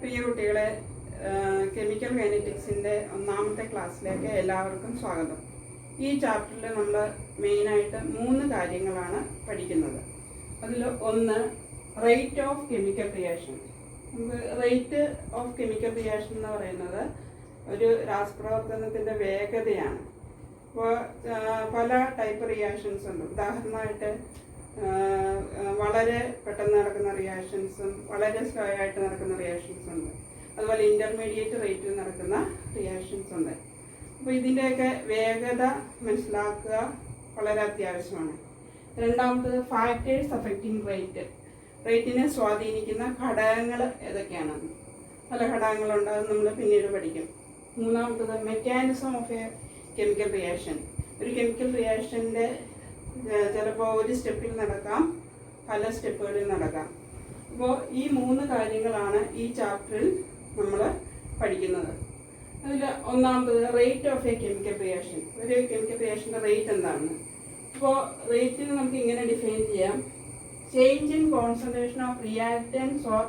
പ്രിയ കുട്ടികളെ, കെമിക്കൽ കൈനറ്റിക്സിൻ്റെ ഒന്നാമത്തെ ക്ലാസ്സിലേക്ക് എല്ലാവർക്കും സ്വാഗതം. ഈ ചാപ്റ്ററിൽ നമ്മൾ മെയിനായിട്ട് 3 കാര്യങ്ങളാണ് പഠിക്കുന്നത്. അതിൽ ഒന്ന് rate of chemical reaction. Rate of chemical reaction എന്ന് പറയുന്നത് ഒരു രാസപ്രവർത്തനത്തിൻ്റെ വേഗതയാണ്. അപ്പോൾ പല ടൈപ്പ് റിയാക്ഷൻസ് ഉണ്ട്. ഉദാഹരണമായിട്ട് വളരെ പെട്ടെന്ന് നടക്കുന്ന റിയാക്ഷൻസും വളരെ സ്ലോ ആയിട്ട് നടക്കുന്ന റിയാക്ഷൻസും ഉണ്ട്. അതുപോലെ ഇൻ്റർമീഡിയറ്റ് റേറ്റിൽ നടക്കുന്ന റിയാക്ഷൻസ് ഉണ്ട്. അപ്പോൾ ഇതിൻ്റെയൊക്കെ വേഗത മനസ്സിലാക്കുക വളരെ അത്യാവശ്യമാണ്. രണ്ടാമത്തത് ഫാക്ടേഴ്സ് അഫക്റ്റിംഗ് റേറ്റ്. റേറ്റിനെ സ്വാധീനിക്കുന്ന ഘടകങ്ങൾ ഏതൊക്കെയാണെന്ന് പല ഘടകങ്ങളുണ്ട്, അത് നമ്മൾ പിന്നീട് പഠിക്കും. മൂന്നാമത്തത് mechanism of A chemical reaction. ഒരു കെമിക്കൽ റിയാക്ഷൻ്റെ ചിലപ്പോൾ ഒരു സ്റ്റെപ്പിൽ നടക്കാം, പല സ്റ്റെപ്പുകളിൽ നടക്കാം. അപ്പോൾ ഈ 3 കാര്യങ്ങളാണ് ഈ ചാപ്റ്ററിൽ നമ്മൾ പഠിക്കുന്നത്. അതിൽ ഒന്നാമത്തത് rate of A chemical reaction. ഒരു കെമിക്കൽ റിയാക്ഷൻ്റെ റേറ്റ് എന്താണ്? അപ്പോൾ റേറ്റിന് നമുക്ക് ഇങ്ങനെ ഡിഫൈൻ ചെയ്യാം: change in concentration of reactants or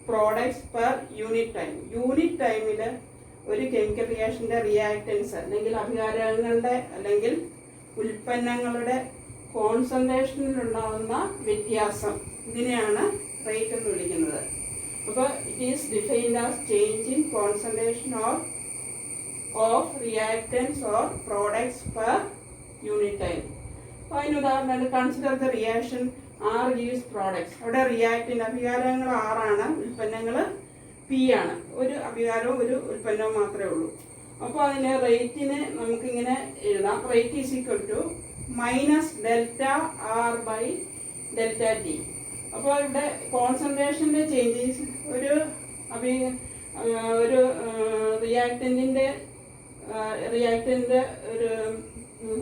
products per unit time. Unit ടൈമിൽ ഒരു കെമിക്കൽ റിയാക്ഷൻ്റെ റിയാക്റ്റൻസ് അല്ലെങ്കിൽ അഭികാരകങ്ങളുടെ അല്ലെങ്കിൽ ഉൽപ്പന്നങ്ങളുടെ കോൺസെൻട്രേഷനിലുണ്ടാകുന്ന വ്യത്യാസം, ഇതിനെയാണ് റേറ്റ് എന്ന് വിളിക്കുന്നത്. അപ്പോൾ it is defined as change in concentration of reactants or products per unit time. അപ്പോൾ അതിന് ഉദാഹരണമായിട്ട് consider the reaction R gives products. അവിടെ റിയാക്റ്റിൻ്റെ അഭികാരങ്ങൾ 6ആണ്, ഉൽപ്പന്നങ്ങൾ P ആണ്. ഒരു അഭികാരവും ഒരു ഉൽപ്പന്നവും മാത്രമേ ഉള്ളൂ. അപ്പോൾ അതിന് റേറ്റിന് നമുക്കിങ്ങനെ എഴുതാം: rate is equal to minus delta R by delta T. അപ്പോൾ ഇവിടെ കോൺസെൻട്രേഷൻ്റെ ചേഞ്ചസ് ഒരു റിയാക്റ്റൻ്റെ ഒരു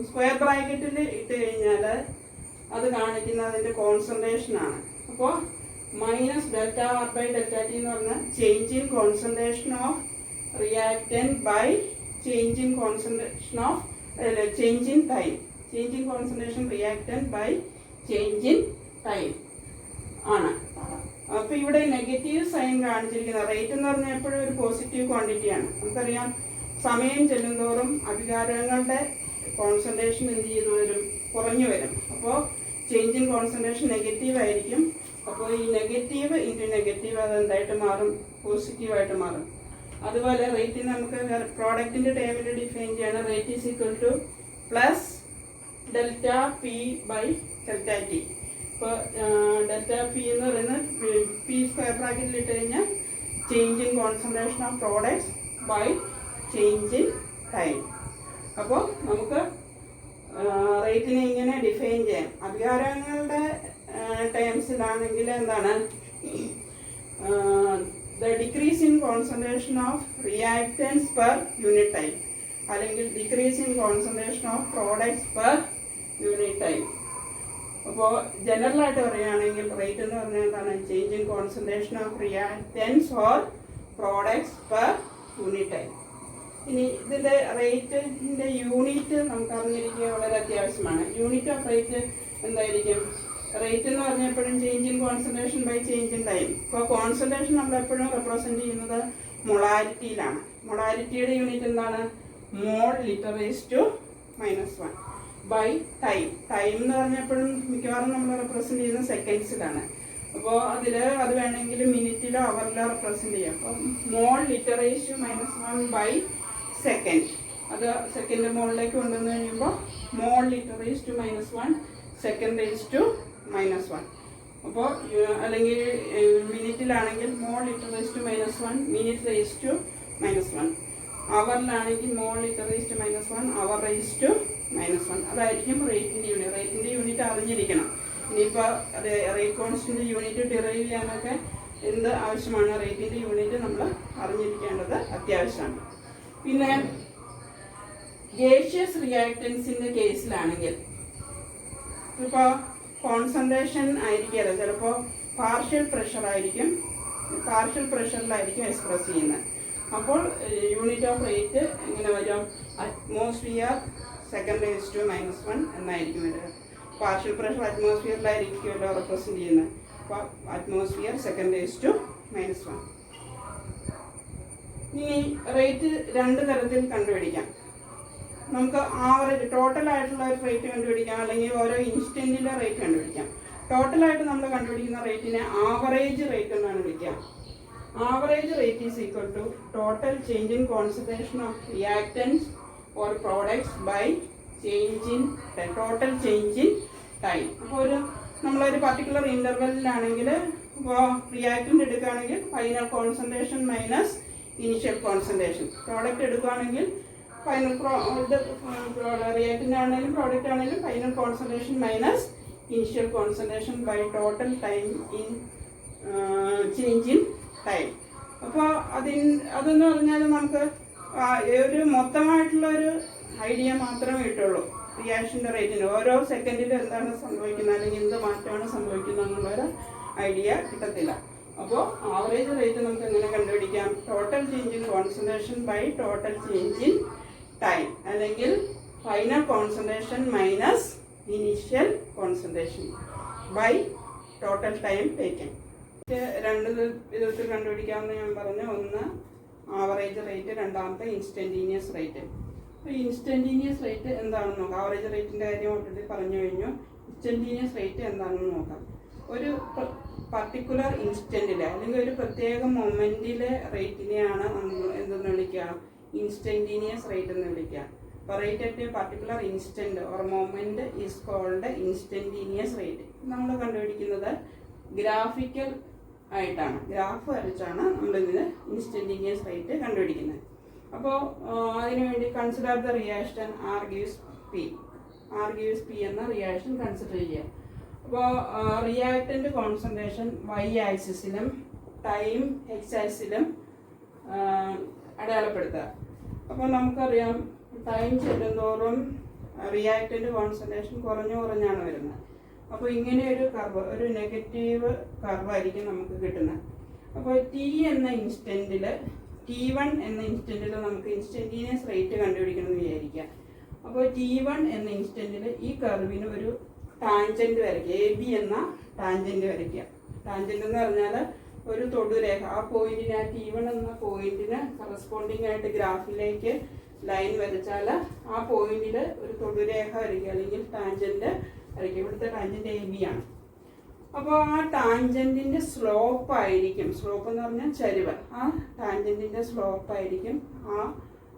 സ്ക്വയർ ബ്രാക്കറ്റിൽ ഇട്ട് കഴിഞ്ഞാൽ അത് കാണിക്കുന്ന അതിൻ്റെ കോൺസെൻട്രേഷനാണ്. അപ്പോൾ minus delta R by delta T എന്ന് പറഞ്ഞാൽ change in concentration of reactant by change in concentration of change in time. Change in concentration reactant by change in time ആണ്. അപ്പോൾ ഇവിടെ നെഗറ്റീവ് സൈൻ കാണിച്ചിരിക്കുന്ന റേറ്റ് എന്ന് പറഞ്ഞാൽ എപ്പോഴും ഒരു പോസിറ്റീവ് ക്വാണ്ടിറ്റിയാണ്. നമുക്കറിയാം, സമയം ചെല്ലുന്തോറും അഭികാരങ്ങളുടെ കോൺസെൻട്രേഷൻ എന്ത് ചെയ്തു വരും? കുറഞ്ഞു വരും. അപ്പോൾ ചേഞ്ച് ഇൻ കോൺസെൻട്രേഷൻ നെഗറ്റീവ് ആയിരിക്കും. അപ്പോൾ ഈ നെഗറ്റീവ് ഇൻറ്റു നെഗറ്റീവ് അത് എന്തായിട്ട് മാറും? പോസിറ്റീവായിട്ട് മാറും. അതുപോലെ റേറ്റിന് നമുക്ക് പ്രോഡക്റ്റിൻ്റെ ടേബിൾ ഡിഫൈൻ ചെയ്യണം. Rate is equal to plus delta P by delta T. ഇപ്പോൾ ഡെൽറ്റ പി എന്ന് പറയുന്നത് പി സ്ക്വയർ ബ്രാക്കറ്റിൽ ഇട്ട് കഴിഞ്ഞാൽ change in concentration of products by change in time. അപ്പോൾ നമുക്ക് റേറ്റിനെ ഇങ്ങനെ ഡിഫൈൻ ചെയ്യാം. അഭികാരങ്ങളുടെ ടേംസിലാണെങ്കിൽ എന്താണ്? The decrease in concentration of reactants per unit time, അല്ലെങ്കിൽ decrease in concentration of products per unit time. അപ്പോൾ ജനറലായിട്ട് പറയുകയാണെങ്കിൽ റേറ്റ് എന്ന് പറഞ്ഞാൽ എന്താണ്? Change in concentration of reactants or products per unit time. ഇനി ഇതിൻ്റെ റേറ്റിൻ്റെ യൂണിറ്റ് നമുക്ക് അറിഞ്ഞിരിക്കുക വളരെ അത്യാവശ്യമാണ്. യൂണിറ്റ് ഓഫ് റേറ്റ് എന്തായിരിക്കും? റേറ്റ് എന്ന് പറഞ്ഞാൽ എപ്പോഴും change in concentration by change in time. ഇപ്പോൾ കോൺസെൻട്രേഷൻ നമ്മൾ എപ്പോഴും റെപ്രസെൻറ്റ് ചെയ്യുന്നത് മൊളാരിറ്റിയിലാണ്. മൊളാരിറ്റിയുടെ യൂണിറ്റ് എന്താണ്? Mole litre raise to -1 by time. Time എന്ന് പറഞ്ഞാൽ എപ്പോഴും മിക്കവാറും നമ്മൾ റെപ്രസെൻറ്റ് ചെയ്യുന്നത് സെക്കൻഡ്സിലാണ്. അപ്പോൾ അത് വേണമെങ്കിൽ മിനിറ്റിലോ അവറിലോ റെപ്രസെൻറ്റ് ചെയ്യാം. അപ്പോൾ mole litre raise to -1 by second. അത് സെക്കൻഡ് മോളിലേക്ക് കൊണ്ടുവന്ന് കഴിയുമ്പോൾ mole litre raise to -1 second raise to -1. അപ്പോൾ അല്ലെങ്കിൽ മിനിറ്റിലാണെങ്കിൽ mole litre raise to -1 minute raise to -1. അവറിലാണെങ്കിൽ mole litre raise to -1 hour raise to -1. അതായിരിക്കും റേറ്റിൻ്റെ യൂണിറ്റ്. റേറ്റിൻ്റെ യൂണിറ്റ് അറിഞ്ഞിരിക്കണം. ഇനിയിപ്പോൾ അത് റേറ്റ് കോൺസ്റ്റൻ്റ് യൂണിറ്റ് ഡിറൈവ് ചെയ്യാനൊക്കെ എന്ത് ആവശ്യമാണ്? റേറ്റിൻ്റെ യൂണിറ്റ് നമ്മൾ അറിഞ്ഞിരിക്കേണ്ടത് അത്യാവശ്യമാണ്. പിന്നെ ഗേഷ്യസ് റിയാക്റ്റൻസിൻ്റെ കേസിലാണെങ്കിൽ ഇപ്പോൾ കോൺസെൻട്രേഷൻ ആയിരിക്കില്ല, ചിലപ്പോൾ പാർഷ്യൽ പ്രഷറായിരിക്കും, പാർഷ്യൽ പ്രഷറിലായിരിക്കും എക്സ്പ്രസ് ചെയ്യുന്നത്. അപ്പോൾ യൂണിറ്റ് ഓഫ് റേറ്റ് എങ്ങനെ വരും? അറ്റ്മോസ്ഫിയർ സെക്കൻഡ് റേസ് ടു -1 എന്നായിരിക്കും വരിക. പാർഷ്യൽ പ്രഷർ അറ്റ്മോസ്ഫിയറിലായിരിക്കുമല്ലോ റെപ്രസെൻറ്റ് ചെയ്യുന്നത്. അപ്പോൾ അറ്റ്മോസ്ഫിയർ സെക്കൻഡ് റേസ് ടു -1. ഇനി റേറ്റ് രണ്ട് തരത്തിൽ കണ്ടുപിടിക്കാം. നമുക്ക് ആവറേജ് ടോട്ടലായിട്ടുള്ള ഒരു റേറ്റ് കണ്ടുപിടിക്കാം, അല്ലെങ്കിൽ ഓരോ ഇൻസ്റ്റൻറ്റിൻ്റെ റേറ്റ് കണ്ടുപിടിക്കാം. ടോട്ടലായിട്ട് നമ്മൾ കണ്ടുപിടിക്കുന്ന റേറ്റിനെ ആവറേജ് റേറ്റ് എന്നാണ് വിളിക്കുക. Average rate is equal to total change in concentration of reactants or products by change in total change in time. അപ്പോൾ നമ്മളൊരു പർട്ടിക്കുലർ ഇൻ്റർവെല്ലിലാണെങ്കിൽ, ഇപ്പോൾ റിയാക്റ്റൻ്റ് എടുക്കുകയാണെങ്കിൽ final concentration minus initial concentration, product എടുക്കുകയാണെങ്കിൽ ഫൈനൽ റിയാക്റ്റൻ്റ് ആണെങ്കിലും product ആണെങ്കിലും final concentration minus initial concentration by total time in change in time. അപ്പോൾ അതെന്ന് പറഞ്ഞാൽ നമുക്ക് ഒരു മൊത്തമായിട്ടുള്ള ഒരു ഐഡിയ മാത്രമേ കിട്ടുള്ളൂ. റിയാക്ഷൻ്റെ റേറ്റിന് ഓരോ സെക്കൻഡിലും എന്താണ് സംഭവിക്കുന്നത്, അല്ലെങ്കിൽ എന്ത് മാറ്റമാണ് സംഭവിക്കുന്നത് എന്നുള്ളൊരു ഐഡിയ കിട്ടത്തില്ല. അപ്പോൾ ആവറേജ് റേറ്റ് നമുക്ക് എങ്ങനെ കണ്ടുപിടിക്കാം? Total change in concentration by total change in time, അല്ലെങ്കിൽ final concentration minus initial concentration by total time taken. രണ്ട് വിധത്തിൽ കണ്ടുപിടിക്കാമെന്ന് ഞാൻ പറഞ്ഞു. ഒന്ന് ആവറേജ് റേറ്റ്, രണ്ടാമത്തെ ഇൻസ്റ്റൻറ്റീനിയസ് റേറ്റ്. അപ്പോൾ ഇൻസ്റ്റൻറ്റീനിയസ് റേറ്റ് എന്താണെന്ന് നോക്കാം. ആവറേജ് റേറ്റിൻ്റെ കാര്യം ഓൾറെഡി പറഞ്ഞു കഴിഞ്ഞു. ഇൻസ്റ്റൻറ്റീനിയസ് റേറ്റ് എന്താണെന്ന് നോക്കാം. ഒരു പർട്ടിക്കുലർ ഇൻസ്റ്റൻറ്റിലെ അല്ലെങ്കിൽ ഒരു പ്രത്യേക മൊമെൻറ്റിലെ റേറ്റിനെയാണ് നമ്മൾ എന്തെന്ന് വിളിക്കുക? ഇൻസ്റ്റൻറ്റീനിയസ് റേറ്റ് എന്ന് വിളിക്കുക. അപ്പോൾ rate at a particular instant or moment is called instantaneous rate. നമ്മൾ കണ്ടുപിടിക്കുന്നത് ഗ്രാഫിക്കൽ ആയിട്ടാണ്, ഗ്രാഫ് വരച്ചാണ് നമ്മളിതിന് ഇൻസ്റ്റൻറ്റീനിയസ് റേറ്റ് കണ്ടുപിടിക്കുന്നത്. അപ്പോൾ അതിനുവേണ്ടി consider the reaction R gives P എന്ന റിയാക്ഷൻ കൺസിഡർ ചെയ്യുക. അപ്പോൾ റിയാക്റ്റൻ്റ് കോൺസെൻട്രേഷൻ വൈ ആക്സിസിലും ടൈം എക്സ് ആക്സിസിലും അടയാളപ്പെടുത്തുക. അപ്പോൾ നമുക്കറിയാം ടൈം ചെല്ലുന്തോറും റിയാക്റ്റൻ്റ് കോൺസെൻട്രേഷൻ കുറഞ്ഞാണ് വരുന്നത്. അപ്പോൾ ഇങ്ങനെ ഒരു കർവ്, ഒരു നെഗറ്റീവ് കർവായിരിക്കും നമുക്ക് കിട്ടുന്നത്. അപ്പോൾ T1 എന്ന ഇൻസ്റ്റൻറ്റിൽ നമുക്ക് ഇൻസ്റ്റൻറ്റീനിയസ് റേറ്റ് കണ്ടുപിടിക്കണമെന്ന് വിചാരിക്കുക. അപ്പോൾ T1 എന്ന ഇൻസ്റ്റൻറ്റിൽ ഈ കർവിന് ഒരു ടാൻജൻറ്റ് വരയ്ക്കുക, AB എന്ന ടാൻജൻറ്റ് വരയ്ക്കുക. ടാൻജൻറ്റ് എന്ന് പറഞ്ഞാൽ ഒരു തൊടുരേഖ. ആ പോയിന്റിന്, ആ T1 എന്ന പോയിന്റിന് കറസ്പോണ്ടിങ് ആയിട്ട് ഗ്രാഫിലേക്ക് ലൈൻ വരച്ചാൽ ആ പോയിന്റിൽ ഒരു തൊടുരേഖ വരയ്ക്കുക, അല്ലെങ്കിൽ ടാൻജൻറ്റ് വരയ്ക്കുക. ഇവിടുത്തെ ടാൻജൻറ്റ് AB ആണ്. അപ്പോൾ ആ ടാൻജൻറ്റിൻ്റെ സ്ലോപ്പ് എന്ന് പറഞ്ഞാൽ ചരിവ്, ആ ടാൻജൻറ്റിൻ്റെ സ്ലോപ്പായിരിക്കും ആ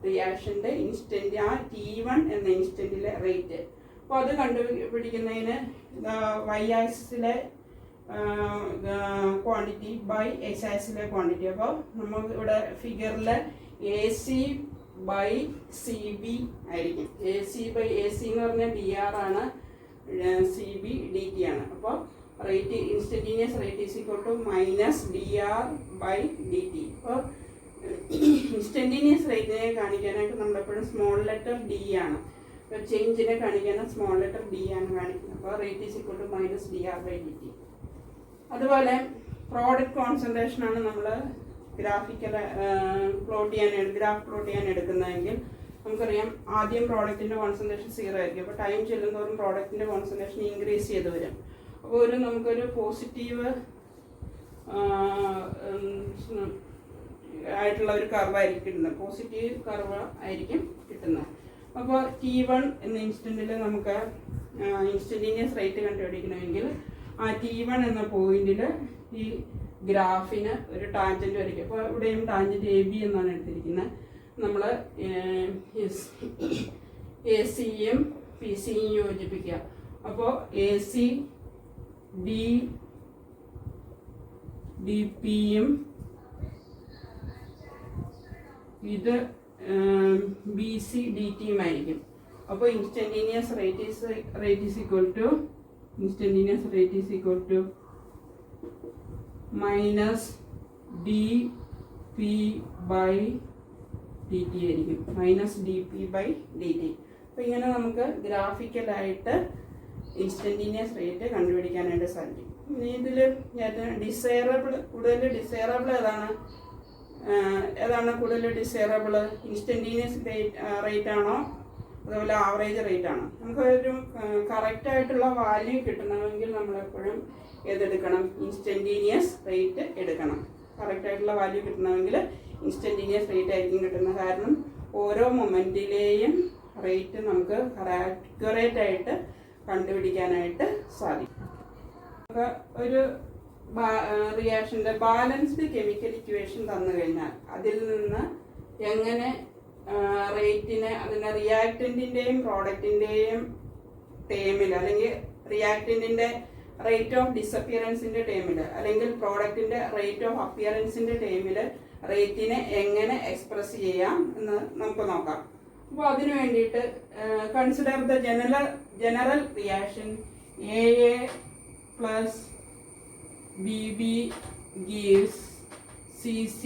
റിയാക്ഷൻ്റെ ഇൻസ്റ്റൻറ്റ്, ആ T1 എന്ന ഇൻസ്റ്റൻറ്റിലെ റേറ്റ്. അപ്പോൾ അത് കണ്ടുപിടിക്കുന്നതിന് വൈ ആക്സിസിലെ ക്വാണ്ടിറ്റി ബൈ എക്സ് ആക്സിസിലെ ക്വാണ്ടിറ്റി. അപ്പോൾ നമുക്ക് ഇവിടെ ഫിഗറിൽ AC ബൈ CB ആയിരിക്കും. AC ബൈ AC എന്ന് പറഞ്ഞാൽ DR ആണ്, CB DT ആണ്. അപ്പോൾ rate instantaneous rate is equal to minus DR by DT. അപ്പോൾ ഇൻസ്റ്റൻറ്റീനിയസ് റേറ്റിനെ കാണിക്കാനായിട്ട് നമ്മളെപ്പോഴും സ്മോൾ ലെറ്റർ D ആണ്, ഇപ്പോൾ ചേഞ്ചിനെ കാണിക്കാൻ സ്മോൾ ലെറ്റർ D ആണ് കാണിക്കുന്നത്. അപ്പോൾ rate is equal to minus DR by DT. അതുപോലെ പ്രോഡക്റ്റ് കോൺസെൻട്രേഷനാണ് നമ്മൾ ഗ്രാഫ് പ്ലോട്ട് ചെയ്യാൻ എടുക്കുന്നതെങ്കിൽ നമുക്കറിയാം ആദ്യം പ്രോഡക്റ്റിൻ്റെ കോൺസെൻട്രേഷൻ 0 ആയിരിക്കും. അപ്പോൾ ടൈം ചെല്ലുന്നതോറും പ്രോഡക്റ്റിൻ്റെ കോൺസെൻട്രേഷൻ ഇൻക്രീസ് ചെയ്ത് വരും. അപ്പോൾ നമുക്കൊരു പോസിറ്റീവ് ആയിട്ടുള്ള ഒരു കർവായിരിക്കും കിട്ടുന്നത്, പോസിറ്റീവ് കർവ് ആയിരിക്കും കിട്ടുന്നത്. അപ്പോൾ T1 എന്ന ഇൻസ്റ്റൻറ്റിൽ നമുക്ക് ഇൻസ്റ്റൻറ്റീനിയസ് റേറ്റ് കണ്ടുപിടിക്കണമെങ്കിൽ ആ T1 എന്ന പോയിന്റിൽ ഈ ഗ്രാഫിന് ഒരു ടാൻജൻറ്റ് വരയ്ക്കും. അപ്പോൾ ഇവിടെയും ടാൻജൻറ്റ് AB എന്നാണ് എടുത്തിരിക്കുന്നത്. നമ്മൾ ACയും PCയും യോജിപ്പിക്കുക. അപ്പോൾ AC DPയും ഇത് BC DTയും ആയിരിക്കും. അപ്പോൾ instantaneous rate is equal to minus DP by DT ആയിരിക്കും, മൈനസ് DP ബൈ DT. അപ്പോൾ ഇങ്ങനെ നമുക്ക് ഗ്രാഫിക്കലായിട്ട് ഇൻസ്റ്റൻറ്റീനിയസ് റേറ്റ് കണ്ടുപിടിക്കാനായിട്ട് സാധിക്കും. ഇനി ഇതിൽ കൂടുതൽ ഡിസൈറബിൾ ഏതാണ് കൂടുതൽ ഡിസൈറബിൾ? ഇൻസ്റ്റൻറ്റീനിയസ് റേറ്റ് ആണോ അതുപോലെ ആവറേജ് റേറ്റ് ആണോ? നമുക്കൊരു കറക്റ്റായിട്ടുള്ള വാല്യൂ കിട്ടണമെങ്കിൽ നമ്മളെപ്പോഴും ഏതെടുക്കണം? ഇൻസ്റ്റൻറ്റീനിയസ് റേറ്റ് എടുക്കണം. കറക്റ്റായിട്ടുള്ള വാല്യൂ കിട്ടണമെങ്കിൽ ഇൻസ്റ്റൻറ്റീനിയസ് റേറ്റ് ആയിരിക്കും കിട്ടുന്നത്. കാരണം ഓരോ മൊമെൻറ്റിലെയും റേറ്റ് നമുക്ക് അക്യുറേറ്റ് ആയിട്ട് കണ്ടുപിടിക്കാനായിട്ട് സാധിക്കും. ഒരു റിയാക്ഷൻ്റെ ബാലൻസ്ഡ് കെമിക്കൽ ഇക്വേഷൻ തന്നു കഴിഞ്ഞാൽ അതിൽ നിന്ന് എങ്ങനെ റേറ്റിനെ അതിൻ്റെ റിയാക്റ്റൻറ്റിൻ്റെയും പ്രോഡക്റ്റിൻ്റെയും ടേമിൽ, അല്ലെങ്കിൽ റിയാക്റ്റൻറ്റിൻ്റെ റേറ്റ് ഓഫ് ഡിസപ്പിയറൻസിൻ്റെ ടേമിൽ, അല്ലെങ്കിൽ പ്രോഡക്റ്റിൻ്റെ റേറ്റ് ഓഫ് അപ്പിയറൻസിൻ്റെ ടേമിൽ റേറ്റിനെ എങ്ങനെ എക്സ്പ്രസ് ചെയ്യാം എന്ന് നമുക്ക് നോക്കാം. അപ്പോൾ അതിനു വേണ്ടിയിട്ട് consider the general reaction AA plus BB gives CC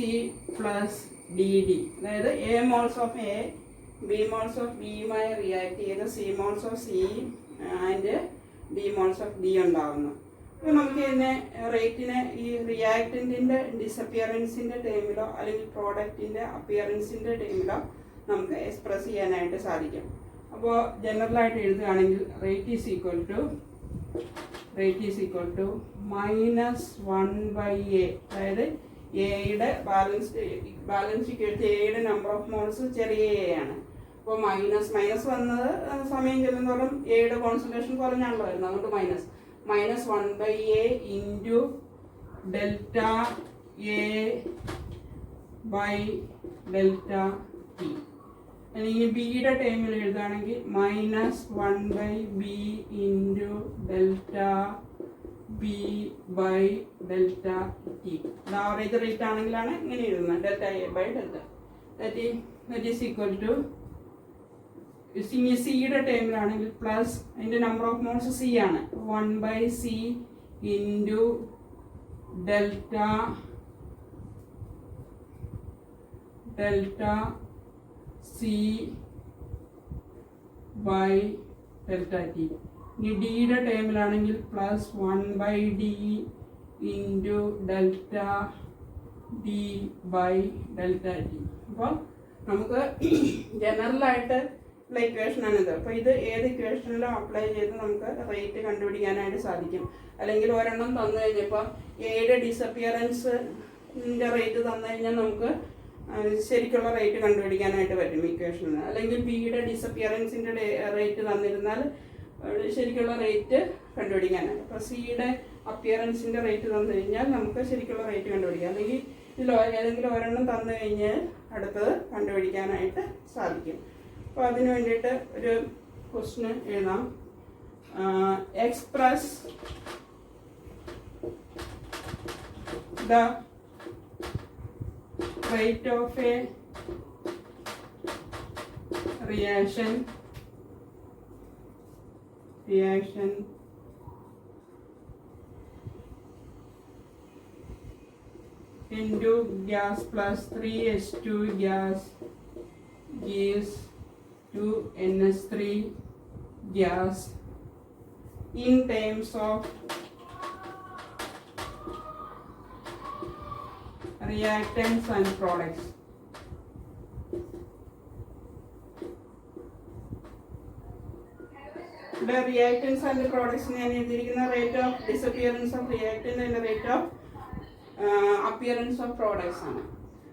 plus DD. അതായത് A moles of A, B moles of B യുമായി റിയാക്ട് ചെയ്ത് C moles of C and D moles of D ഉണ്ടാവുന്നു. അപ്പോൾ നമുക്ക് ഇതിനെ റേറ്റിനെ ഈ റിയാക്റ്റൻറ്റിൻ്റെ ഡിസപ്പിയറൻസിൻ്റെ ടൈമിലോ അല്ലെങ്കിൽ പ്രോഡക്റ്റിൻ്റെ അപ്പിയറൻസിൻ്റെ ടൈമിലോ നമുക്ക് എക്സ്പ്രസ് ചെയ്യാനായിട്ട് സാധിക്കും. അപ്പോൾ ജനറലായിട്ട് എഴുതുകയാണെങ്കിൽ rate is equal to -1/A. അതായത് എയുടെ ബാലൻസ് ഇക്വേഷൻ എയുടെ നമ്പർ ഓഫ് മോൾസ് ചെറിയ എ ആണ്. അപ്പോൾ മൈനസ് വന്നത് സമയം ചെല്ലുന്നതോറും എയുടെ കോൺസെൻട്രേഷൻ കുറഞ്ഞാണല്ലോ വരുന്നത്. അതുകൊണ്ട് -1/A into delta A by delta T. അല്ലെങ്കിൽ ബിയുടെ ടൈമിൽ എഴുതുകയാണെങ്കിൽ -1/B into delta B by delta T. ഇത് ആവറേജ് റേറ്റ് ആണെങ്കിലാണ് ഇങ്ങനെ എഴുതുന്നത്, delta A by delta. That is equal to സിയുടെ ടൈമിലാണെങ്കിൽ പ്ലസ് അതിൻ്റെ നമ്പർ ഓഫ് മോൾസ് സി ആണ്, 1/C into delta C by delta T. ഇനി ഡിയുടെ ടൈമിലാണെങ്കിൽ plus 1/D into delta D by delta T. അപ്പോൾ നമുക്ക് ജനറലായിട്ട് ഉള്ള ഇക്വേഷനാണിത്. അപ്പോൾ ഇത് ഏത് ഇക്വേഷനിലും അപ്ലൈ ചെയ്ത് നമുക്ക് റേറ്റ് കണ്ടുപിടിക്കാനായിട്ട് സാധിക്കും. അല്ലെങ്കിൽ ഒരെണ്ണം തന്നു കഴിഞ്ഞപ്പോൾ എയുടെ ഡിസപ്പിയറൻസിൻ്റെ റേറ്റ് തന്നു കഴിഞ്ഞാൽ നമുക്ക് ശരിക്കുള്ള റേറ്റ് കണ്ടുപിടിക്കാനായിട്ട് പറ്റും ഇക്വേഷനിൽ. അല്ലെങ്കിൽ ബിയുടെ ഡിസപ്പിയറൻസിൻ്റെ റേറ്റ് തന്നിരുന്നാൽ ശരിക്കുള്ള റേറ്റ് കണ്ടുപിടിക്കാനായിട്ട്. അപ്പോൾ സിയുടെ അപ്പിയറൻസിൻ്റെ റേറ്റ് തന്നു കഴിഞ്ഞാൽ നമുക്ക് ശരിക്കുള്ള റേറ്റ് കണ്ടുപിടിക്കാം. അല്ലെങ്കിൽ ഇതിൽ ഏതെങ്കിലും ഒരെണ്ണം തന്നു കഴിഞ്ഞാൽ അടുത്തത് കണ്ടുപിടിക്കാനായിട്ട് സാധിക്കും. അപ്പോൾ അതിന് വേണ്ടിയിട്ട് ഒരു ക്വസ്റ്റ്യൻ എഴുതാം. Express the rate of a reaction into gas plus 3H2 gas gives 2NH3 gas in terms of reactants and products. The reactants and the products ഞാൻ എഴുതിയിരിക്കുന്ന rate of disappearance of reactant and rate of appearance of products ആണ്.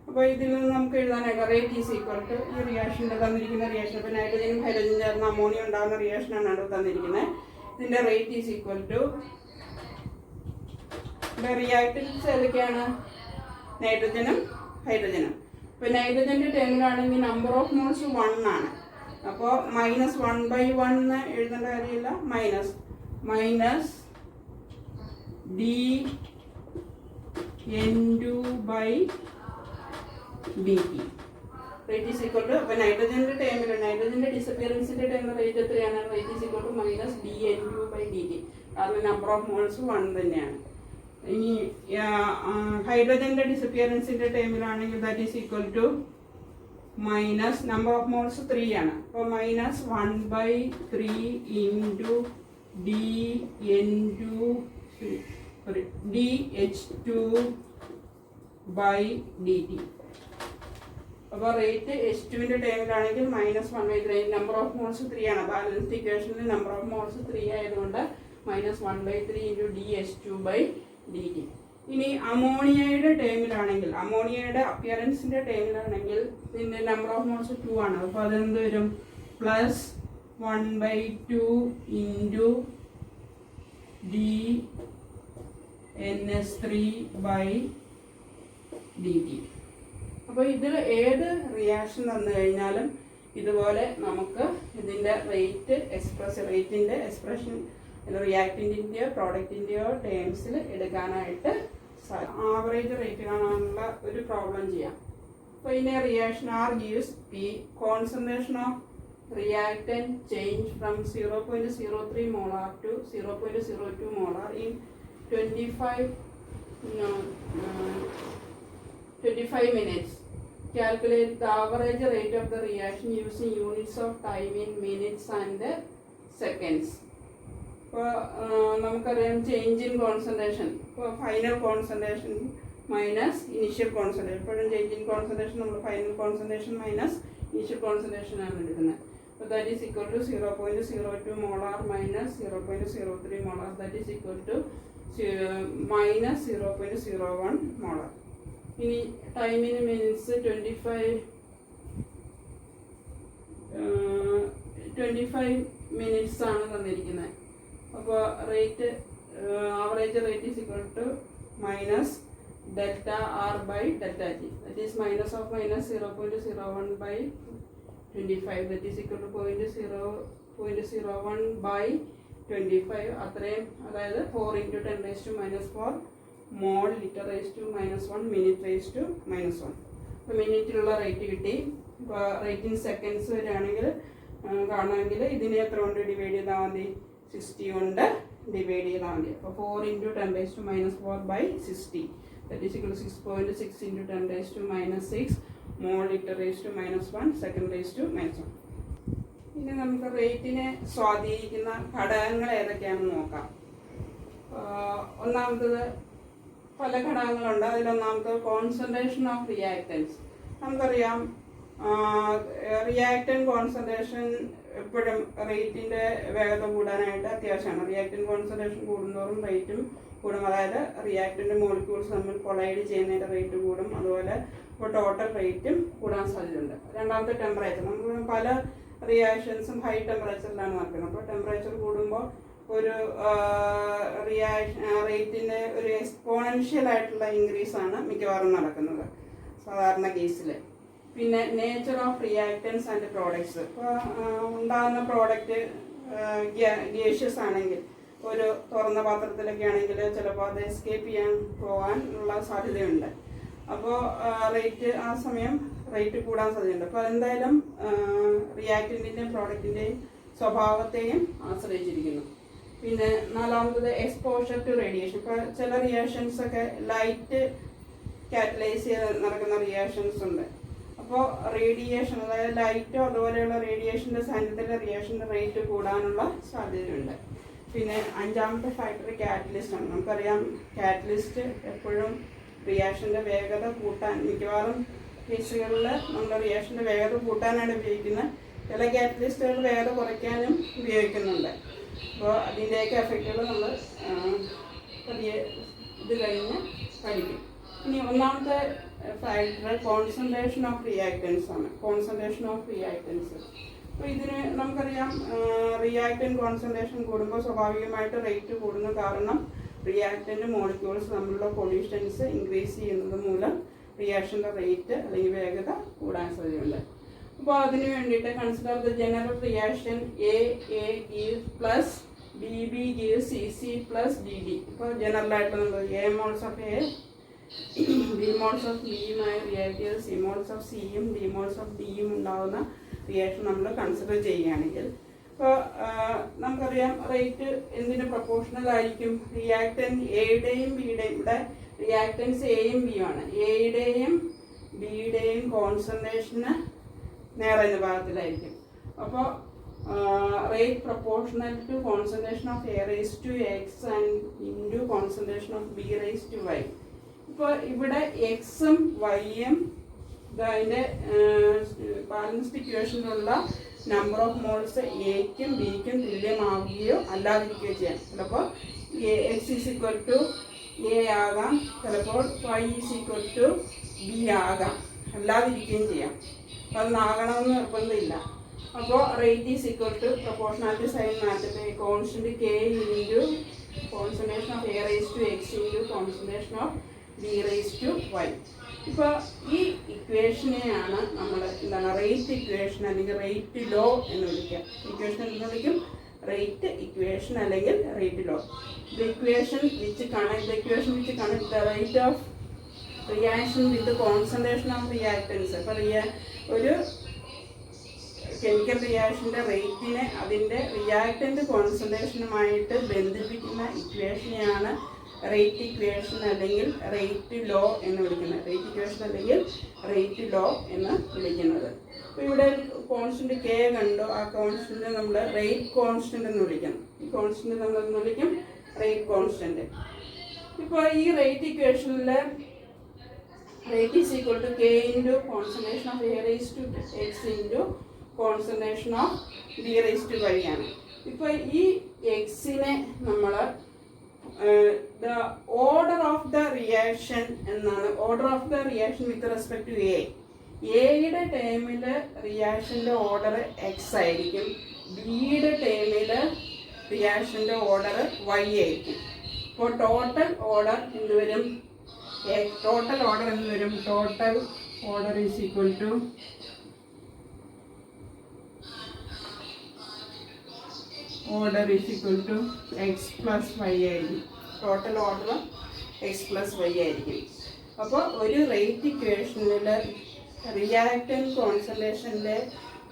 അപ്പോൾ ഇതിൽ നിന്ന് നമുക്ക് എഴുതാനായിട്ട് rate is equal to ഈ റിയാക്ഷൻ്റെ തന്നിരിക്കുന്ന റിയാക്ഷൻ, ഇപ്പോൾ നൈട്രജനും ഹൈഡ്രജനും ചേർന്ന് അമോണിയ ഉണ്ടാകുന്ന റിയാക്ഷനാണ് അവിടെ തന്നിരിക്കുന്നത്. ഇതിൻ്റെ rate is equal to reactants ഏതൊക്കെയാണ്? നൈട്രജനും ഹൈഡ്രജനും. ഇപ്പോൾ നൈട്രജൻ്റെ ടൈമിലാണെങ്കിൽ നമ്പർ ഓഫ് മോൾസ് 1 ആണ്. അപ്പോൾ -1/1 എഴുതേണ്ട കാര്യമില്ല, minus D N2/dt. Rate is equal to, അപ്പോൾ നൈട്രജൻ്റെ ടൈമിൽ നൈട്രജൻ്റെ ഡിസപ്പിയറൻസിൻ്റെ ടൈമിൽ റേറ്റ് എത്രയാണ്? Rate is equal to -dN2/dt. കാരണം നമ്പർ ഓഫ് മോൾസ് 1 തന്നെയാണ്. ഇനി ഹൈഡ്രജൻ്റെ ഡിസപ്പിയറൻസിൻ്റെ ടൈമിലാണെങ്കിൽ that is equal to minus number of moles 3 ആണ്. അപ്പോൾ -1/3 ഇൻറ്റു dH2/dt. അപ്പോൾ റേറ്റ് H2വിൻ്റെ ടൈമിലാണെങ്കിൽ -1/3, നമ്പർ ഓഫ് മോൾസ് 3 ആണ്. ബാലൻസ്ഡ് ഇക്വേഷനിൽ നമ്പർ ഓഫ് മോൾസ് 3 ആയതുകൊണ്ട് -1/3 ഇൻറ്റു dH2/dt. ഇനി അമോണിയയുടെ ടേമിലാണെങ്കിൽ, അമോണിയയുടെ അപ്പിയറൻസിൻ്റെ ടേമിലാണെങ്കിൽ ഇതിൻ്റെ നമ്പർ ഓഫ് മോൾസ് 2 ആണ്. അപ്പോൾ അതെന്ത് വരും? Plus 1/2 into DNS3/dt. അപ്പോൾ ഇതിൽ ഏത് റിയാക്ഷൻ വന്നു കഴിഞ്ഞാലും ഇതുപോലെ നമുക്ക് ഇതിൻ്റെ റേറ്റിൻ്റെ എക്സ്പ്രഷൻ റിയാക്റ്റൻറ്റിൻ്റെയോ പ്രോഡക്റ്റിൻ്റെയോ ടേംസിൽ എടുക്കാനായിട്ട് ആവറേജ് റേറ്റ് കാണാനുള്ള ഒരു പ്രോബ്ലം ചെയ്യാം. അപ്പോൾ ഇതിനെ reaction R gives P, concentration of reactant change from 0.03 molar to 0.02 molar in 25 minutes. Calculate the average rate of the reaction using units of time in minutes and seconds. ഇപ്പോൾ നമുക്കറിയാം change in concentration, ഇപ്പോൾ final concentration minus initial concentration. ഇപ്പോഴും change in concentration നമ്മൾ final concentration minus initial concentration ആണ് എടുക്കുന്നത്. അപ്പോൾ that is equal to 0.02 molar minus 0.03 molar, that is equal to minus 0.01 molar. ഇനി ടൈമിന് മിനിറ്റ്സ് 25 മിനിറ്റ്സ് ആണ് തന്നിരിക്കുന്നത്. അപ്പോൾ rate average rate is equal to minus delta R by delta G, that is minus of minus 0.01 by 25, that is equal to 0.01 by 25. അത്രയും, അതായത് 4 × 10⁻⁻⁴ മോൾ litre (-1) minute (-1). അപ്പോൾ മിനിറ്റിലുള്ള rate കിട്ടി. ഇപ്പോൾ റേറ്റ് ഇൻ സെക്കൻഡ്സ് വരികയാണെങ്കിൽ കാണുമെങ്കിൽ ഇതിനെ എത്ര കൊണ്ട് ഡിവൈഡ് ചെയ്താൽ മതി? 60 കൊണ്ട് ഡിവൈഡ് ചെയ്താൽ മതി. അപ്പോൾ 4 × 10⁻⁴ by 60, that is equal to 6.6 × 10⁻⁻6 mole litre (-1) second (-1). ഇനി നമുക്ക് റേറ്റിനെ സ്വാധീനിക്കുന്ന ഘടകങ്ങൾ ഏതൊക്കെയാണെന്ന് നോക്കാം. ഒന്നാമത്തത് പല ഘടകങ്ങളുണ്ട്. അതിലൊന്നാമത്തത് കോൺസെൻട്രേഷൻ ഓഫ് റിയാക്റ്റൻസ്. നമുക്കറിയാം റിയാക്റ്റൻറ്റ് കോൺസെൻട്രേഷൻ എപ്പോഴും റേറ്റിൻ്റെ വേഗത കൂടാനായിട്ട് അത്യാവശ്യമാണ്. റിയാക്റ്റൻറ്റ് കോൺസെൻട്രേഷൻ കൂടുന്തോറും റേറ്റും കൂടും. അതായത് റിയാക്റ്റൻ്റ് മോളിക്യൂൾസ് തമ്മിൽ കൊളൈഡ് ചെയ്യുന്നതിൻ്റെ റേറ്റ് കൂടും. അതുപോലെ ഇപ്പോൾ ടോട്ടൽ റേറ്റും കൂടാൻ സാധ്യതയുണ്ട്. രണ്ടാമത്തെ ടെമ്പറേച്ചർ. നമുക്ക് പല റിയാക്ഷൻസും ഹൈ ടെമ്പറേച്ചറിലാണ് നടക്കുന്നത്. അപ്പോൾ ടെമ്പറേച്ചർ കൂടുമ്പോൾ ഒരു റേറ്റിൻ്റെ ഒരു എക്സ്പോണൻഷ്യൽ ആയിട്ടുള്ള ഇൻക്രീസ് ആണ് മിക്കവാറും നടക്കുന്നത് സാധാരണ കേസിൽ. പിന്നെ nature of reactants and products. ഇപ്പോൾ ഉണ്ടാകുന്ന പ്രോഡക്റ്റ് ഗ്യാഷ്യസ് ആണെങ്കിൽ, ഒരു തുറന്ന പാത്രത്തിലൊക്കെ ആണെങ്കിൽ ചിലപ്പോൾ അത് എസ്കേപ്പ് ചെയ്യാൻ പോകാനുള്ള സാധ്യതയുണ്ട്. അപ്പോൾ റേറ്റ് ആ സമയം റേറ്റ് കൂടാൻ സാധ്യതയുണ്ട്. അപ്പോൾ എന്തായാലും റിയാക്റ്റൻറ്റിൻ്റെയും പ്രോഡക്റ്റിൻ്റെയും സ്വഭാവത്തെയും ആശ്രയിച്ചിരിക്കുന്നു. പിന്നെ നാലാമത്തത് എക്സ്പോഷർ ടു റേഡിയേഷൻ. ഇപ്പോൾ ചില റിയാക്ഷൻസ് ഒക്കെ ലൈറ്റ് കാറ്റലൈസ് ചെയ്ത് നടക്കുന്ന റിയാക്ഷൻസ് ഉണ്ട്. അപ്പോൾ റേഡിയേഷൻ, അതായത് ലൈറ്റോ അതുപോലെയുള്ള റേഡിയേഷൻ്റെ സാന്നിധ്യത്തിൽ റിയാക്ഷൻ്റെ റേറ്റ് കൂടാനുള്ള സാധ്യതയുണ്ട്. പിന്നെ അഞ്ചാമത്തെ ഫാക്ടർ കാറ്റലിസ്റ്റ് ആണ്. നമുക്കറിയാം കാറ്റലിസ്റ്റ് എപ്പോഴും റിയാക്ഷൻ്റെ വേഗത കൂട്ടാൻ, മിക്കവാറും കേസുകളിൽ നമ്മൾ റിയാക്ഷൻ്റെ വേഗത കൂട്ടാനാണ് ഉപയോഗിക്കുന്നത്. ചില കാറ്റലിസ്റ്റുകൾ വേഗത കുറയ്ക്കാനും ഉപയോഗിക്കുന്നുണ്ട്. അപ്പോൾ അതിൻ്റെയൊക്കെ എഫക്റ്റുകൾ നമ്മൾ പതിയെ ഇത് കഴിഞ്ഞ് പഠിക്കും. ഇനി ഒന്നാമത്തെ ഫാക്ടർ കോൺസെൻട്രേഷൻ ഓഫ് റിയാക്റ്റൻസ് ആണ്. Concentration of reactance. അപ്പോൾ ഇതിന് നമുക്കറിയാം റിയാക്റ്റൻറ്റ് കോൺസെൻട്രേഷൻ കൂടുമ്പോൾ സ്വാഭാവികമായിട്ട് റേറ്റ് കൂടുന്നു. കാരണം റിയാക്റ്റൻറ്റ് മോളിക്യൂൾസ് തമ്മിലുള്ള കൊളീഷൻസ് ഇൻക്രീസ് ചെയ്യുന്നത് മൂലം റിയാക്ഷൻ്റെ റേറ്റ് അല്ലെങ്കിൽ വേഗത കൂടാൻ സാധ്യതയുണ്ട്. അപ്പോൾ അതിന് വേണ്ടിയിട്ട് consider the general reaction A gives plus BB gives CC plus DD. ഇപ്പോൾ ജനറലായിട്ട് നമ്മൾ A moles of A, B moles of Bയുമായി റിയാക്ട് ചെയ്ത് C moles of Cയും D moles of Dയും ഉണ്ടാകുന്ന റിയാക്ഷൻ നമ്മൾ കൺസിഡർ ചെയ്യുകയാണെങ്കിൽ, ഇപ്പോൾ നമുക്കറിയാം റേറ്റ് എന്തിന് പ്രൊപ്പോർഷണൽ ആയിരിക്കും? റിയാക്റ്റൻറ്റ് എയുടെയും ബിയുടെയും, ഇവിടെ റിയാക്റ്റൻസ് എയും ബിയും ആണ്. എയുടെയും ബിയുടെയും കോൺസെൻട്രേഷന് നേരനുപാതത്തിലായിരിക്കും. അപ്പോൾ rate proportional to concentration of A raised to X and into concentration of B raised to Y. ഇപ്പോൾ ഇവിടെ എക്സും വൈയും അതിൻ്റെ ബാലൻസ്ഡ് ഇക്വേഷനിലുള്ള നമ്പർ ഓഫ് മോൾസ് എക്കും ബിക്കും തുല്യമാവുകയോ അല്ലാതിരിക്കുകയോ ചെയ്യാം. ചിലപ്പോൾ X is equal to A ആകാം, ചിലപ്പോൾ y = b ആകാം, അല്ലാതിരിക്കുകയും ചെയ്യാം. അതൊന്നും ആകണമെന്ന് നിർബന്ധമില്ല. അപ്പോൾ റേറ്റ് പ്രൊപ്പോർഷണാലിറ്റി സൈൻ മാറ്റത്തെ constant k into concentration of a raised to x into concentration of b raised to y. ഇപ്പോൾ ഈ ഇക്വേഷനെയാണ് നമ്മൾ എന്താണ് റേറ്റ് ഇക്വേഷൻ അല്ലെങ്കിൽ റേറ്റ് ലോ എന്ന് വിളിക്കുക. ഇക്വേഷൻ എന്ന് വിളിക്കും റേറ്റ് ഇക്വേഷൻ അല്ലെങ്കിൽ rate law. The equation which connect the rate of reaction with concentration of reactants. അപ്പോൾ ഒരു കെമിക്കൽ റിയാക്ഷൻ്റെ റേറ്റിനെ അതിൻ്റെ റിയാക്ടൻ്റ് കോൺസെൻട്രേഷനുമായിട്ട് ബന്ധിപ്പിക്കുന്ന ഇക്വേഷനെയാണ് റേറ്റ് ഇക്വേഷൻ അല്ലെങ്കിൽ റേറ്റ് ലോ എന്ന് വിളിക്കുന്നത്. റേറ്റ് ഇക്വേഷൻ അല്ലെങ്കിൽ റേറ്റ് ലോ എന്ന് വിളിക്കുന്നത്. അപ്പോൾ ഇവിടെ കോൺസ്റ്റന്റ് കെ കണ്ടോ, ആ കോൺസ്റ്റന്റ് നമ്മൾ റേറ്റ് കോൺസ്റ്റന്റ് എന്ന് വിളിക്കും. ഈ കോൺസ്റ്റന്റ് നമ്മൾ എന്ന് വിളിക്കും റേറ്റ് കോൺസ്റ്റന്റ്. ഇപ്പോൾ ഈ റേറ്റ് ഇക്വേഷനിൽ rate = k into concentration of a raised to x into concentration of b raised to y ആണ്. ഇപ്പോൾ ഈ എക്സിനെ നമ്മൾ the order of the reaction എന്നാണ്. Order of the reaction with respect to A. എയുടെ ടേമിൽ റിയാക്ഷൻ്റെ ഓർഡർ എക്സ് ആയിരിക്കും, ബിയുടെ ടേമിൽ റിയാക്ഷൻ്റെ ഓർഡർ വൈ ആയിരിക്കും. അപ്പോൾ ടോട്ടൽ ഓർഡർ എന്ത് വരും? ടോട്ടൽ ഓർഡർ എന്ന് വരും. Total order is equal to x plus y ആയിരിക്കും. Total order x plus y ആയിരിക്കും. അപ്പോൾ ഒരു റേറ്റ് ഇക്വേഷനിൽ റിയാക്റ്റൻ്റ് കോൺസെൻട്രേഷൻ്റെ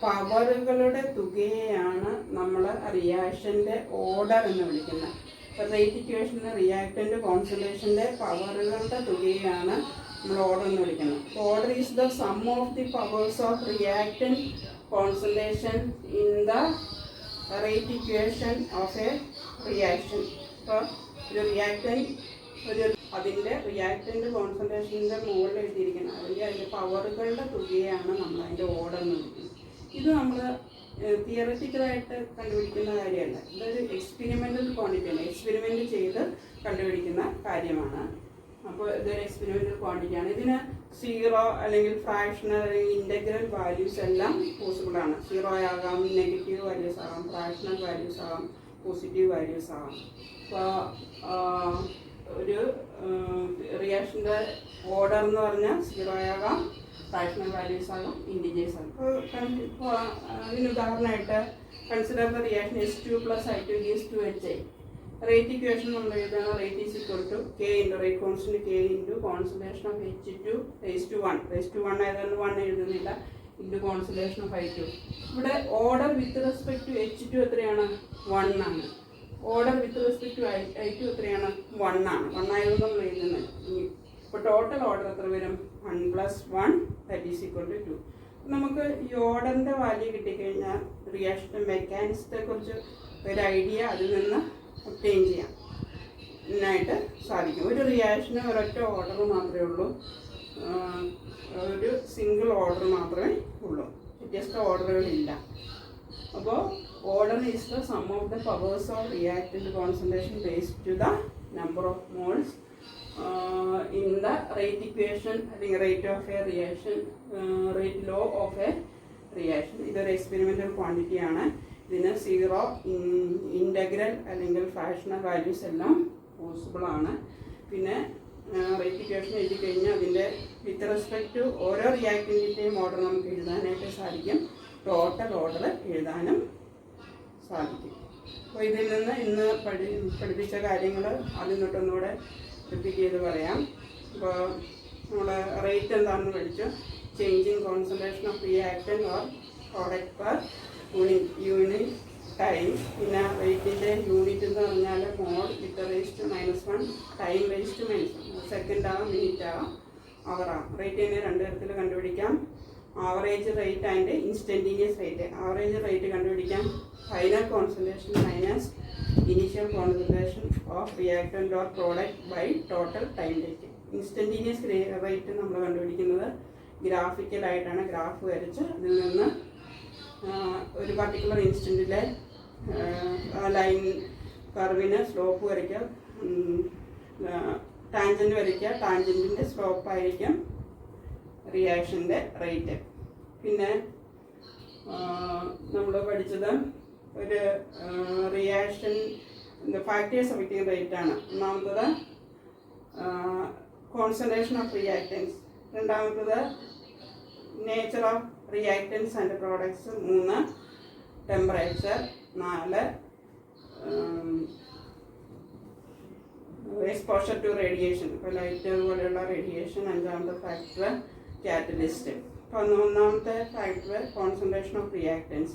പവറുകളുടെ തുകയെയാണ് നമ്മൾ റിയാക്ഷൻ്റെ ഓർഡർ എന്ന് വിളിക്കുന്നത്. അപ്പോൾ റേറ്റ് ഇക്വേഷനിൽ റിയാക്റ്റൻ്റ് കോൺസെൻട്രേഷൻ്റെ പവറുകളുടെ തുകയാണ് നമ്മൾ ഓർഡർ എന്ന് വിളിക്കുന്നത്. Order is the sum of the powers of reactant concentration in the rate equation of a reaction. അപ്പോൾ ഒരു റിയാക്റ്റൻ്റ് അതിൻ്റെ റിയാക്റ്റൻ്റ് കോൺസെൻട്രേഷൻ്റെ മുകളിൽ എഴുതിയിരിക്കുന്നത് അല്ലെങ്കിൽ അതിൻ്റെ പവറുകളുടെ തുകയാണ് നമ്മൾ അതിൻ്റെ ഓർഡർ എന്ന് വിളിക്കുന്നത്. ഇത് നമ്മൾ തിയററ്റിക്കലായിട്ട് കണ്ടുപിടിക്കുന്ന കാര്യമല്ല, ഇതൊരു എക്സ്പെരിമെൻ്റൽ ക്വാണ്ടിറ്റിയാണ്. എക്സ്പെരിമെൻ്റ് ചെയ്ത് കണ്ടുപിടിക്കുന്ന കാര്യമാണ്. അപ്പോൾ ഇതൊരു എക്സ്പെരിമെൻ്റൽ ക്വാണ്ടിറ്റിയാണ്. ഇതിന് സീറോ അല്ലെങ്കിൽ ഫ്രാക്ഷണൽ അല്ലെങ്കിൽ ഇൻ്റഗ്രൽ വാല്യൂസ് എല്ലാം പോസിബിളാണ്. സീറോ ആകാം, നെഗറ്റീവ് വാല്യൂസ് ആകാം, ഫ്രാക്ഷണൽ വാല്യൂസ് ആകാം, പോസിറ്റീവ് വാല്യൂസ് ആകാം. അപ്പോൾ ഒരു റിയാക്ഷൻ്റെ ഓർഡർ എന്ന് പറഞ്ഞാൽ സീറോ ആകാം, ഫ്രാക്ഷണൽ വാല്യൂസ് ആകാം, ഇൻഡിജേഴ്സ് ആകും. ഇപ്പോൾ അതിന് ഉദാഹരണമായിട്ട് consider the reaction H2 + I2 gives 2HI. Rate equation നമ്മൾ എഴുതുന്നത് rate is equal to k into rate constant k into concentration of H2 raised to 1 ആയതുകൊണ്ട് 1 എഴുതുന്നില്ല, ഇൻറ്റു കോൺസെൻട്രേഷൻ ഓഫ് I2. ഇവിടെ order with respect to H2 എത്രയാണ്? 1 ആണ്. Order with respect to I2 എത്രയാണ്? 1 ആണ്. 1 ആയതുകൊണ്ട് നമ്മൾ എഴുതുന്നത്. ഇപ്പോൾ ടോട്ടൽ ഓർഡർ എത്ര വരും? 1 + 1 = 2. നമുക്ക് ഈ ഓർഡറിൻ്റെ വാല്യൂ കിട്ടിക്കഴിഞ്ഞാൽ റിയാക്ഷൻ മെക്കാനിസത്തെ കുറിച്ച് ഒരു ഐഡിയ അതിൽ നിന്ന് ഒബ്റ്റെയിൻ ചെയ്യാനായിട്ട് സാധിക്കും. ഒരു റിയാക്ഷന് ഒരൊറ്റ ഓർഡർ മാത്രമേ ഉള്ളൂ, ഒരു സിംഗിൾ ഓർഡർ മാത്രമേ ഉള്ളൂ, വ്യത്യസ്ത ഓർഡറുകളില്ല. അപ്പോൾ order is the sum of the powers of reactant concentration raised to the number of moles in the rate equation അല്ലെങ്കിൽ rate of a reaction, rate law of a reaction. ഇതൊരു experimental ക്വാണ്ടിറ്റിയാണ്. ഇതിന് zero, integral അല്ലെങ്കിൽ fractional values എല്ലാം പോസിബിളാണ്. പിന്നെ rate equation എഴുതി കഴിഞ്ഞാൽ അതിൻ്റെ വിത്ത് റെസ്പെക്ട് ടു ഓരോ റിയാക്റ്റൻറ്റിൻ്റെയും ഓർഡർ നമുക്ക് എഴുതാനായിട്ട് സാധിക്കും, ടോട്ടൽ ഓർഡർ എഴുതാനും സാധിക്കും. അപ്പോൾ ഇതിൽ നിന്ന് ഇന്ന് പഠിപ്പിച്ച കാര്യങ്ങൾ അതിൽ തൊട്ടൊന്നുകൂടെ റിപ്പീറ്റ് ചെയ്ത് പറയാം. ഇപ്പോൾ നമ്മൾ റേറ്റ് എന്താണെന്ന് പഠിച്ചു. Change in concentration of reactant or product per unit time. പിന്നെ റേറ്റിൻ്റെ യൂണിറ്റ് എന്ന് പറഞ്ഞാൽ mole litre raised to -1, time raised to -1, second ആകാം, മിനിറ്റ് ആകാം, അവർ ആകാം. റേറ്റിനെ രണ്ട് തരത്തിൽ കണ്ടുപിടിക്കാം. Average rate and instantaneous rate. Average rate കണ്ടുപിടിക്കാം final concentration minus initial concentration of reactant or product by total time rate. Instantaneous rate നമ്മൾ കണ്ടുപിടിക്കുന്നത് ഗ്രാഫിക്കലായിട്ടാണ്. ഗ്രാഫ് വരച്ച് അതിൽ നിന്ന് ഒരു പർട്ടിക്കുലർ ഇൻസ്റ്റൻറ്റിലെ ലൈൻ കർവിന് സ്ലോപ്പ് വരയ്ക്കുക, ടാൻജൻറ്റ് വരയ്ക്കുക. ടാൻജൻറ്റിൻ്റെ സ്ലോപ്പ് ആയിരിക്കും റിയാക്ഷൻ്റെ റേറ്റ്. പിന്നെ നമ്മൾ പഠിച്ചത് ഒരു റിയാക്ഷൻ ഫാക്ടേഴ്സ് അഫക്റ്റിംഗ് റേറ്റ് ആണ്. ഒന്നാമത്തത് കോൺസെൻട്രേഷൻ ഓഫ് റിയാക്റ്റൻസ്, രണ്ടാമത്തത് nature of reactants and products, 3 temperature, 4 exposure to radiation, ഇപ്പോൾ ലൈറ്റ് പോലെയുള്ള റേഡിയേഷൻ, 5ാമത്തെ ഫാക്ടർ കാറ്റലിസ്റ്റ്. അപ്പോൾ ഒന്നാമത്തെ ഫാക്ടർ കോൺസെൻട്രേഷൻ ഓഫ് റിയാക്റ്റൻസ്.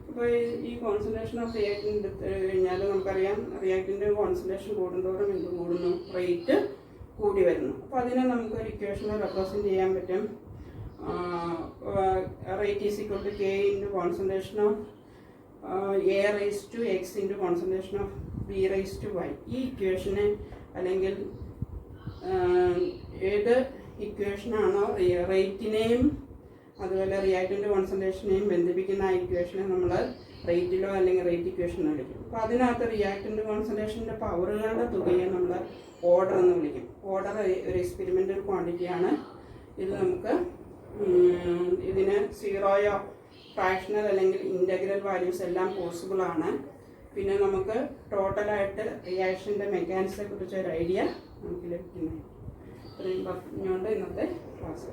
അപ്പോൾ ഈ കോൺസെൻട്രേഷൻ ഓഫ് റിയാക്റ്റൻ എടുത്ത് കഴിഞ്ഞാൽ നമുക്കറിയാം റിയാക്റ്റൻ്റെ കോൺസെൻട്രേഷൻ കൂടുന്തോറും എന്ത് കൂടുന്നു, റേറ്റ് കൂടി വരുന്നു. അപ്പോൾ അതിനെ നമുക്കൊരു ഇക്വേഷനെ റെപ്രസെൻറ്റ് ചെയ്യാൻ പറ്റും. Rate is equal to K into concentration of A raise to X into concentration of B raise to Y. ഈ ഇക്വേഷനെ അല്ലെങ്കിൽ ഏത് ഇക്വേഷനാണോ റേറ്റിനെയും അതുപോലെ റിയാക്റ്റൻ്റ് കോൺസെൻട്രേഷനെയും ബന്ധിപ്പിക്കുന്ന ആ ഇക്വേഷനെ നമ്മൾ റേറ്റിലോ അല്ലെങ്കിൽ റേറ്റ് ഇക്വേഷനോ വിളിക്കും. അപ്പോൾ അതിനകത്ത് റിയാക്റ്റൻ്റ് കോൺസെൻട്രേഷൻ്റെ പവറുകളുടെ തുകയെ നമ്മൾ ഓർഡർ എന്ന് വിളിക്കും. ഓർഡർ ഒരു എക്സ്പെരിമെൻ്റൽ ക്വാണ്ടിറ്റിയാണ്. ഇത് നമുക്ക് ഇതിന് സീറോയോ ഫ്രാക്ഷണൽ അല്ലെങ്കിൽ ഇൻ്റഗ്രൽ വാല്യൂസ് എല്ലാം പോസിബിൾ ആണ്. പിന്നെ നമുക്ക് ടോട്ടലായിട്ട് റിയാക്ഷൻ്റെ മെക്കാനിക്സിനെ കുറിച്ച് ഒരു ഐഡിയ നമുക്ക് ലഭിക്കുന്നു. ഇത്രയും പറഞ്ഞുകൊണ്ട് ഇന്നത്തെ ക്ലാസ്